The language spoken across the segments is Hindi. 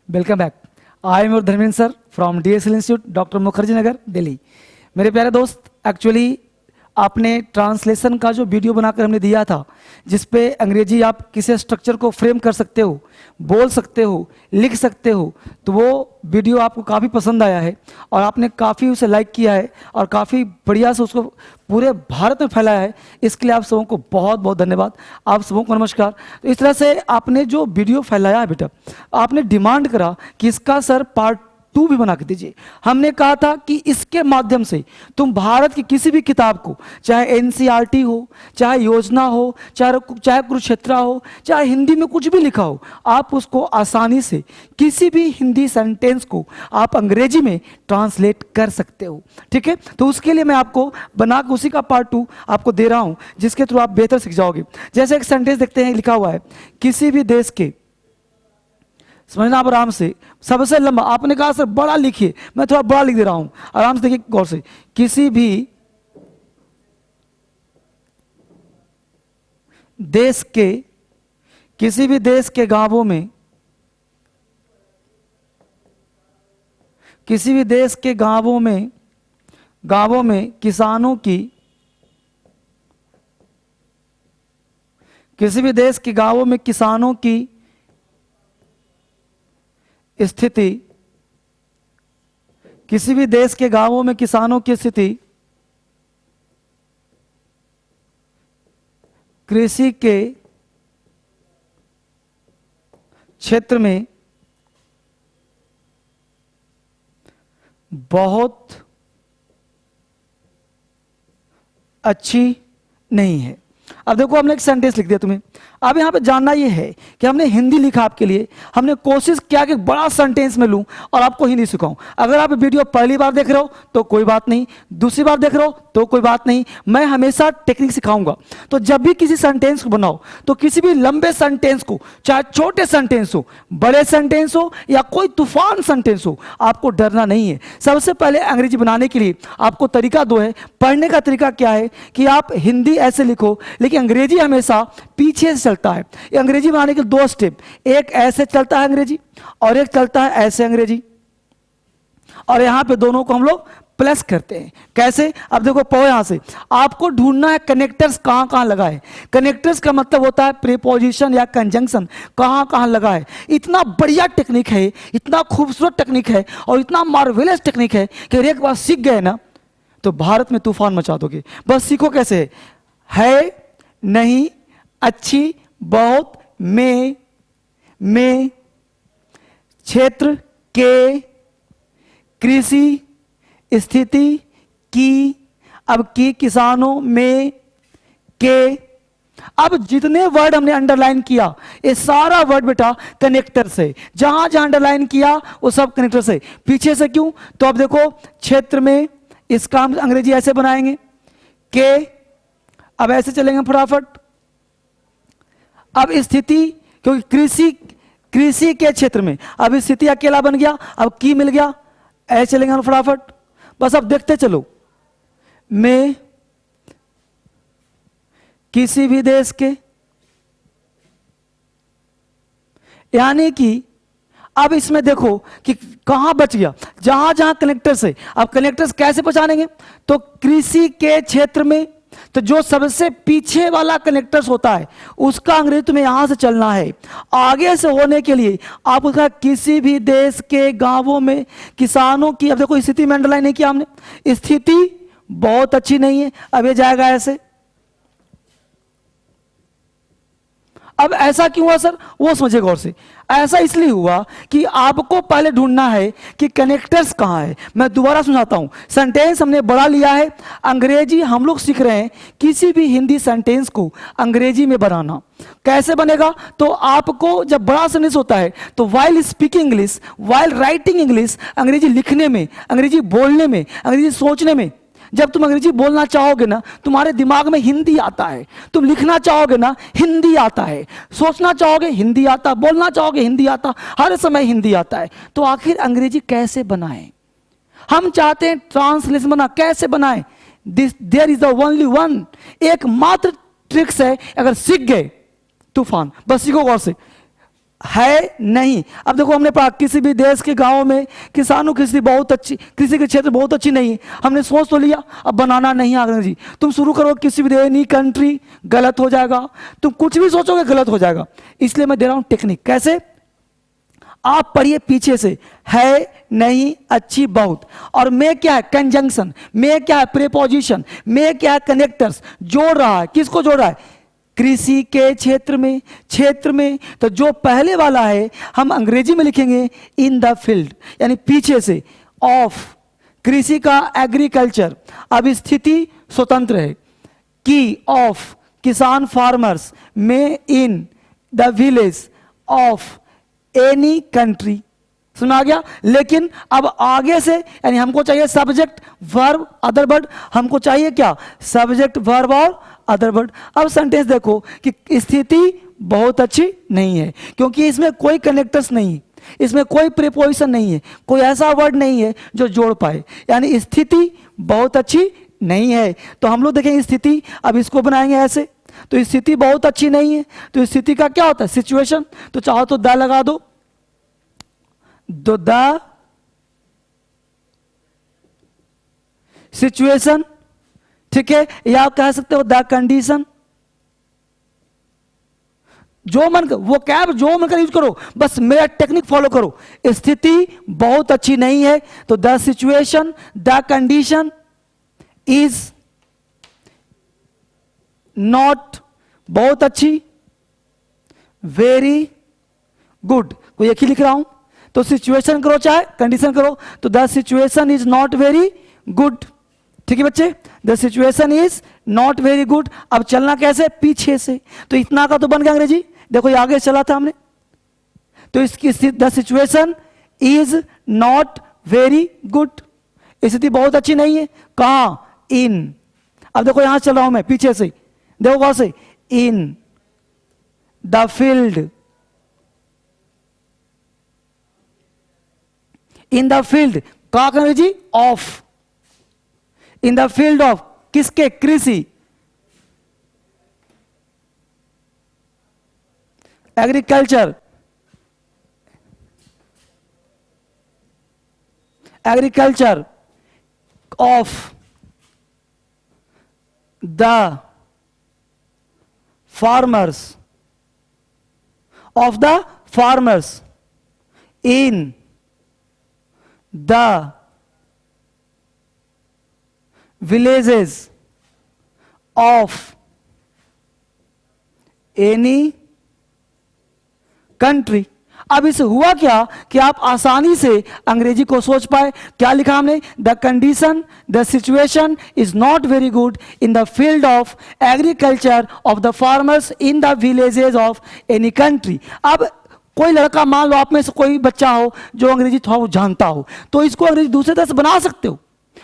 Welcome back. I am your Dharmendra sir from DSL institute, doctor Mukherjee Nagar, Delhi. मेरे प्यारे दोस्त, एक्चुअली आपने ट्रांसलेशन का जो वीडियो बनाकर हमने दिया था, जिस पे अंग्रेजी आप किसी स्ट्रक्चर को फ्रेम कर सकते हो, बोल सकते हो, लिख सकते हो, तो वो वीडियो आपको काफ़ी पसंद आया है और आपने काफ़ी उसे लाइक किया है और काफ़ी बढ़िया से उसको पूरे भारत में फैलाया है। इसके लिए आप सबों को बहुत बहुत धन्यवाद। आप सबों को नमस्कार। तो इस तरह से आपने जो वीडियो फैलाया है बेटा, आपने डिमांड करा कि इसका सर पार्ट 2 भी बना के दीजिए। हमने कहा था कि इसके माध्यम से तुम भारत की किसी भी किताब को, चाहे एनसीईआरटी हो, चाहे योजना हो, चाहे कुरुक्षेत्र हो, चाहे हिंदी में कुछ भी लिखा हो, आप उसको आसानी से किसी भी हिंदी सेंटेंस को आप अंग्रेजी में ट्रांसलेट कर सकते हो। ठीक है, तो उसके लिए मैं आपको बना के उसी का पार्ट 2 आपको दे रहा हूं, जिसके थ्रू आप बेहतर सीख जाओगे। जैसे एक सेंटेंस देखते हैं, लिखा हुआ है किसी भी देश के, समझना आप आराम से, सबसे लंबा, आपने कहा सर बड़ा लिखिए, मैं थोड़ा बड़ा लिख दे रहा हूं, आराम से देखिए गौर से। किसी भी देश के गांवों में, किसी भी देश के गांवों में किसानों की, किसी भी देश के गांवों में किसानों की स्थिति, किसी भी देश के गांवों में किसानों की स्थिति कृषि के क्षेत्र में बहुत अच्छी नहीं है। अब देखो, हमने एक सेंटेंस लिख दिया तुम्हें। अब यहां पे जानना यह है कि हमने हिंदी लिखा आपके लिए, हमने कोशिश किया कि बड़ा सेंटेंस में लूं और आपको हिंदी सिखाऊं। अगर आप वीडियो पहली बार देख रहे हो तो कोई बात नहीं, दूसरी बार देख रहे हो तो कोई बात नहीं, मैं हमेशा टेक्निक सिखाऊंगा। तो जब भी किसी सेंटेंस को बनाओ, तो किसी भी लंबे सेंटेंस को, चाहे छोटे सेंटेंस हो, बड़े सेंटेंस हो, या कोई तूफान सेंटेंस हो, आपको डरना नहीं है। सबसे पहले अंग्रेजी बनाने के लिए आपको तरीका दो है। पढ़ने का तरीका क्या है कि आप हिंदी ऐसे लिखो, लेकिन अंग्रेजी हमेशा पीछे से चलता है। ये अंग्रेजी बनाने के 2 स्टेप, एक ऐसे चलता है अंग्रेजी और एक चलता है ऐसे अंग्रेजी, और यहां पे दोनों को हम लोग प्लस करते हैं। कैसे? अब देखो, पढ़ो यहां से। आपको ढूंढना है कनेक्टर्स कहां कहां लगा है। कनेक्टर्स का मतलब होता है प्रीपोजिशन या कंजंक्शन, कहां कहां लगा है। इतना बढ़िया टेक्निक है, इतना खूबसूरत टेक्निक है और इतना मार्वेलस टेक्निक है कि एक बार सीख गए ना तो भारत में तूफान मचा दोगे। बस सीखो कैसे है, नहीं, अच्छी, बहुत, में, क्षेत्र के, कृषि स्थिति की, अब की, किसानों में, के। अब जितने वर्ड हमने अंडरलाइन किया, ये सारा वर्ड बेटा कनेक्टर से, जहां जहां अंडरलाइन किया वो सब कनेक्टर से। पीछे से क्यों? तो अब देखो, क्षेत्र में, इसका हम अंग्रेजी ऐसे बनाएंगे के, अब ऐसे चलेंगे फटाफट। अब स्थिति, क्योंकि कृषि के क्षेत्र में, अब स्थिति अकेला बन गया, अब की मिल गया, ऐसे चलेंगे हम फटाफट। बस अब देखते चलो, में, किसी भी देश के, यानी कि अब इसमें देखो कि कहां बच गया, जहां जहां कनेक्टर्स है। अब कनेक्टर्स कैसे पहचानेंगे? तो कृषि के क्षेत्र में, तो जो सबसे पीछे वाला कनेक्टर्स होता है उसका अंग्रेजी तुम्हें यहां से चलना है। आगे से होने के लिए आप उसका किसी भी देश के गांवों में किसानों की, अब देखो स्थिति में अंडरलाइन नहीं किया हमने, स्थिति बहुत अच्छी नहीं है, अब ये जाएगा ऐसे। अब ऐसा क्यों हुआ सर? वो समझे गौर से। ऐसा इसलिए हुआ कि आपको पहले ढूंढना है कि कनेक्टर्स कहां है। मैं दोबारा समझाता हूं। सेंटेंस हमने बड़ा लिया है, अंग्रेजी हम लोग सीख रहे हैं किसी भी हिंदी सेंटेंस को अंग्रेजी में बनाना। कैसे बनेगा? तो आपको जब बड़ा सेंटेंस होता है तो while speaking English, while writing English, अंग्रेजी लिखने में, अंग्रेजी बोलने में, अंग्रेजी सोचने में, जब तुम अंग्रेजी बोलना चाहोगे ना, तुम्हारे दिमाग में हिंदी आता है। तुम लिखना चाहोगे ना, हिंदी आता है। सोचना चाहोगे, हिंदी आता। बोलना चाहोगे, हिंदी आता। हर समय हिंदी आता है। तो आखिर अंग्रेजी कैसे बनाएं? हम चाहते हैं ट्रांसलेशन बना। कैसे बनाएं? There is the only one, एकमात्र ट्रिक्स है। अगर सीख गए, तूफान। बस सीखो गौर से। है नहीं। अब देखो हमने पढ़ा किसी भी देश के गांव में किसानों की स्थिति बहुत अच्छी, कृषि के क्षेत्र बहुत अच्छी नहीं है, हमने सोच तो लिया, अब बनाना नहीं आ जी। तुम शुरू करो किसी भी एनी कंट्री, गलत हो जाएगा, तुम कुछ भी सोचोगे गलत हो जाएगा। इसलिए मैं दे रहा हूं टेक्निक। कैसे? आप पढ़िए पीछे से, है नहीं अच्छी बहुत, और में क्या है कंजंक्शन, में क्या है प्रीपोजिशन, में क्या है कनेक्टर्स, जोड़ रहा है, किसको जोड़ रहा है? कृषि के क्षेत्र में, क्षेत्र में। तो जो पहले वाला है हम अंग्रेजी में लिखेंगे इन द फील्ड, यानी पीछे से, ऑफ कृषि का एग्रीकल्चर। अब स्थिति स्वतंत्र है, की ऑफ किसान फार्मर्स, में in the village of any country. सुना गया? लेकिन अब आगे से यानी हमको चाहिए सब्जेक्ट वर्ब अदर वर्ड, हमको चाहिए क्या? सब्जेक्ट वर्ब और अदर वर्ड। अब सेंटेंस देखो कि स्थिति बहुत अच्छी नहीं है, क्योंकि इसमें कोई कनेक्टर्स नहीं है, इसमें कोई प्रीपोजिशन नहीं है, कोई ऐसा वर्ड नहीं है जो जोड़ पाए, यानी स्थिति बहुत अच्छी नहीं है। तो हम लोग देखेंगे स्थिति, अब इसको बनाएंगे ऐसे, तो स्थिति बहुत अच्छी नहीं है, तो स्थिति का क्या होता है? सिचुएशन। तो चाहो तो द लगा दो, द सिचुएशन, ठीक है, या आप कह सकते हो द कंडीशन, जो मन कर, वो कैब जो मन कर यूज करो, बस मेरा टेक्निक फॉलो करो। स्थिति बहुत अच्छी नहीं है, तो the situation, the condition is not बहुत अच्छी, वेरी गुड, कोई एक ही लिख रहा हूं, तो सिचुएशन करो चाहे कंडीशन करो, तो the situation is not very good. ठीक है बच्चे, the situation is not very good. अब चलना कैसे? पीछे से। तो इतना का तो बन गया अंग्रेजी, देखो ये आगे चला था हमने, तो इसकी the situation is not very good, स्थिति बहुत अच्छी नहीं है। कहां? इन। अब देखो यहां चल रहा हूं मैं पीछे से, देखो कहां से? In the field, in the field कहा अंग्रेजी? Of, in the field of किसके? कृषि, agriculture, agriculture of the farmers, of the farmers in the villages of any country। अब इसे हुआ क्या कि आप आसानी से अंग्रेजी को सोच पाए। क्या लिखा हमने? The condition, the situation is not very good in the field of agriculture of the farmers in the villages of any country. अब कोई लड़का, मान लो आप में से कोई बच्चा हो जो अंग्रेजी थोड़ा जानता हो, तो इसको अंग्रेजी दूसरे तरह से बना सकते हो।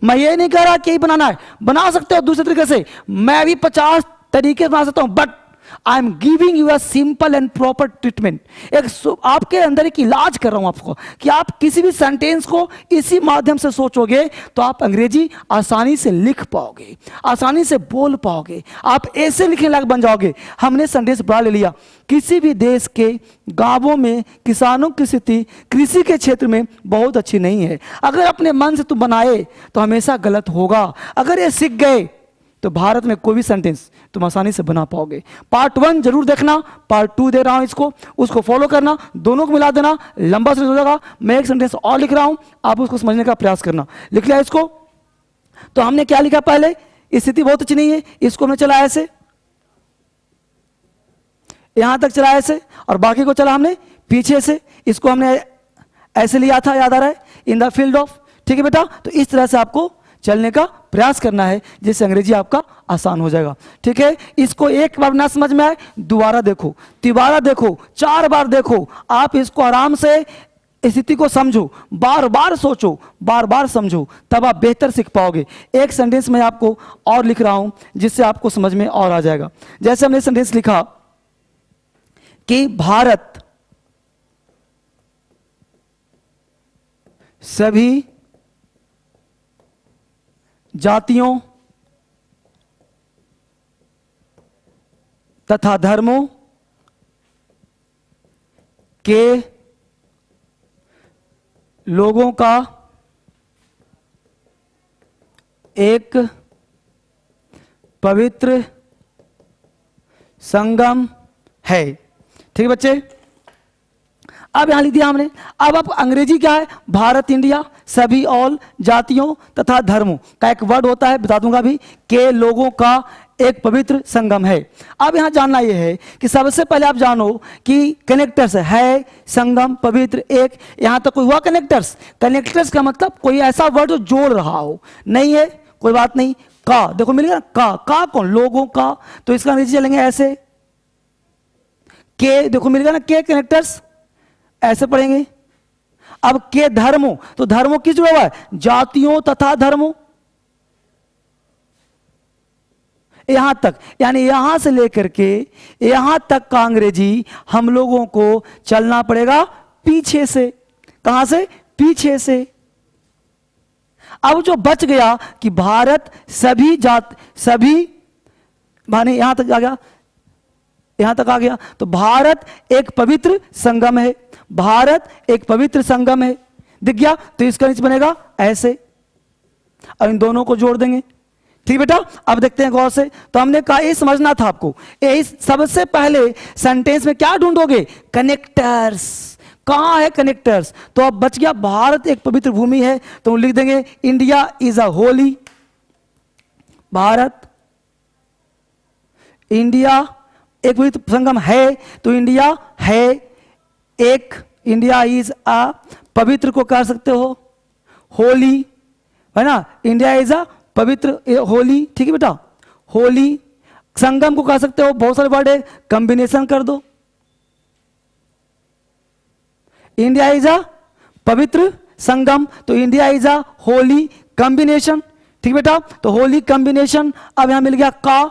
मैं ये नहीं कह रहा कि यही बनाना है, बना सकते हो दूसरे तरीके से, मैं भी 50 तरीके बना सकता हूं, but I am giving you a simple and proper treatment. एक आपके अंदर एक इलाज कर रहा हूं आपको, कि आप किसी भी सेंटेंस को इसी माध्यम से सोचोगे तो आप अंग्रेजी आसानी से लिख पाओगे, आसानी से बोल पाओगे, आप ऐसे लिखने लायक बन जाओगे। हमने सेंटेंस बड़ा ले लिया, किसी भी देश के गांवों में किसानों की स्थिति कृषि के क्षेत्र में बहुत अच्छी नहीं है। अगर अपने मन से तुम बनाए तो हमेशा गलत होगा। अगर ये सीख गए तो भारत में कोई भी सेंटेंस तुम आसानी से बना पाओगे। पार्ट 1 जरूर देखना, पार्ट 2 दे रहा हूं इसको, उसको फॉलो करना, दोनों को मिला देना, लंबा सेंटेंस हो जाएगा। मैं एक सेंटेंस और लिख रहा हूं, आप उसको समझने का प्रयास करना। लिख लिया इसको? तो हमने क्या लिखा पहले? स्थिति बहुत अच्छी नहीं है, इसको हमने चला ऐसे, यहां तक चला ऐसे, और बाकी को चला हमने पीछे से, इसको हमने ऐसे लिया था, याद आ रहा है? In the field of. ठीक है बेटा, तो इस तरह से आपको चलने का प्रयास करना है, जिससे अंग्रेजी आपका आसान हो जाएगा। ठीक है, इसको एक बार ना समझ में आए, दोबारा देखो, तिबारा देखो, 4 बार देखो, आप इसको आराम से स्थिति को समझो, बार बार सोचो, बार बार समझो, तब आप बेहतर सीख पाओगे। एक सेंटेंस में आपको और लिख रहा हूं जिससे आपको समझ में और आ जाएगा। जैसे हमने सेंटेंस लिखा कि भारत सभी जातियों तथा धर्मों के लोगों का एक पवित्र संगम है। ठीक है बच्चे, अब यहां लिख दिया हमने। अब आप अंग्रेजी क्या है, भारत इंडिया सभी ऑल जातियों तथा धर्मों का एक वर्ड होता है, बता दूंगा अभी, के लोगों का एक पवित्र संगम है। अब यहां जानना यह है कि सबसे पहले आप जानो कि कनेक्टर्स है, संगम, पवित्र, एक, यहां तक कोई हुआ कनेक्टर्स। कनेक्टर्स का मतलब कोई ऐसा वर्ड जो जोड़ रहा हो, नहीं है कोई बात नहीं। का देखो मिल गया, का कौन, लोगों का, तो इसका अंग्रेजी चलेंगे ऐसे। के देखो मिल गया ना, के कनेक्टर्स ऐसे पढ़ेंगे। अब के धर्मों, तो धर्मों किस जुड़ा हुआ है, जातियों तथा धर्मों, यहां तक, यानी यहां से लेकर के यहां तक का अंग्रेजी हम लोगों को चलना पड़ेगा पीछे से। कहां से, पीछे से। अब जो बच गया कि भारत सभी सभी माने यहां तक आ गया, यहां तक आ गया, तो भारत एक पवित्र संगम है, भारत एक पवित्र संगम है, दिख गया। तो इसका नीचे बनेगा ऐसे, और इन दोनों को जोड़ देंगे। ठीक बेटा, अब देखते हैं गौर से। तो हमने कहा ये समझना था आपको, ये सबसे पहले सेंटेंस में क्या ढूंढोगे, कनेक्टर्स। कहां है कनेक्टर्स, तो अब बच गया भारत एक पवित्र भूमि है, तो हम लिख देंगे India is a Holi, Bharat, India एक पवित्र संगम है, तो इंडिया है एक, इंडिया इज अ, पवित्र को कर सकते हो होली, है ना, इंडिया इज अ पवित्र होली। ठीक है बेटा, होली, संगम को कह सकते हो, बहुत सारे वर्ड है, कॉम्बिनेशन कर दो, इंडिया इज अ पवित्र संगम, तो India is a Holi combination. ठीक बेटा, तो होली कॉम्बिनेशन। अब यहां मिल गया का,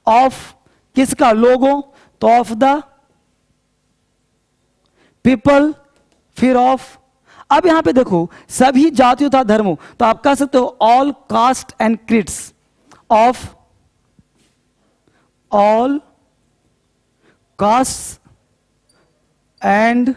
ऑफ किसका, लोगों, तो ऑफ द पीपल, फिर ऑफ। अब यहां पे देखो सभी जातियों तथा धर्मों, तो आप कह सकते हो all cast and creeds, of all cast and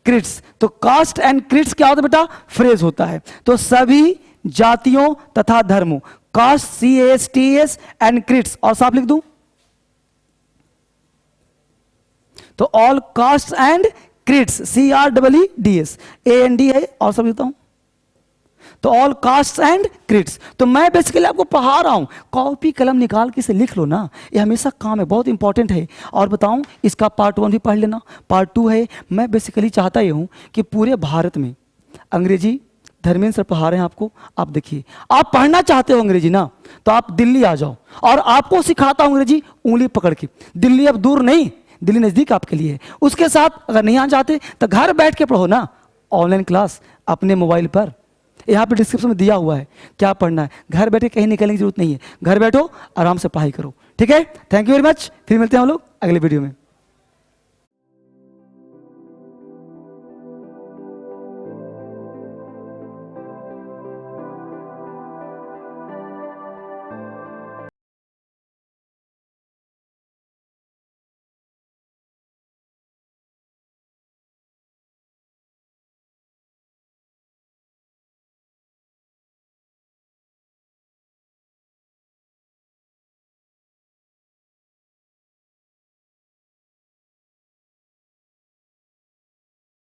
creeds. तो कास्ट एंड क्रीड्स क्या होता है बेटा, फ्रेज होता है, तो सभी जातियों तथा धर्मों, कास्ट CASTS एंड क्रीड्स, और साफ लिख दूं तो all cast and creeds, CREEDS, AND है, और सब लिखता हूं, तो ऑल कास्ट एंड क्रीड्स। तो मैं बेसिकली आपको पढ़ा रहा हूं, कॉपी कलम निकाल के इसे लिख लो ना, ये हमेशा काम है, बहुत इंपॉर्टेंट है। और बताऊं, इसका पार्ट 1 भी पढ़ लेना, पार्ट 2 है। मैं बेसिकली चाहता ये हूं कि पूरे भारत में अंग्रेजी धर्मेंद्र सर पढ़ा रहे हैं आपको, आप देखिए, आप पढ़ना चाहते हो अंग्रेजी ना, तो आप दिल्ली आ जाओ, और आपको सिखाता हूं अंग्रेजी उंगली पकड़ के। दिल्ली अब दूर नहीं, दिल्ली नजदीक आपके लिए है। उसके साथ अगर नहीं आ जाते तो घर बैठ के पढ़ो ना, ऑनलाइन क्लास अपने मोबाइल पर, यहाँ पे डिस्क्रिप्शन में दिया हुआ है क्या पढ़ना है। घर बैठे कहीं निकलने की जरूरत नहीं है, घर बैठो आराम से पढ़ाई करो। ठीक है, थैंक यू वेरी मच, फिर मिलते हैं हम लोग अगले वीडियो में।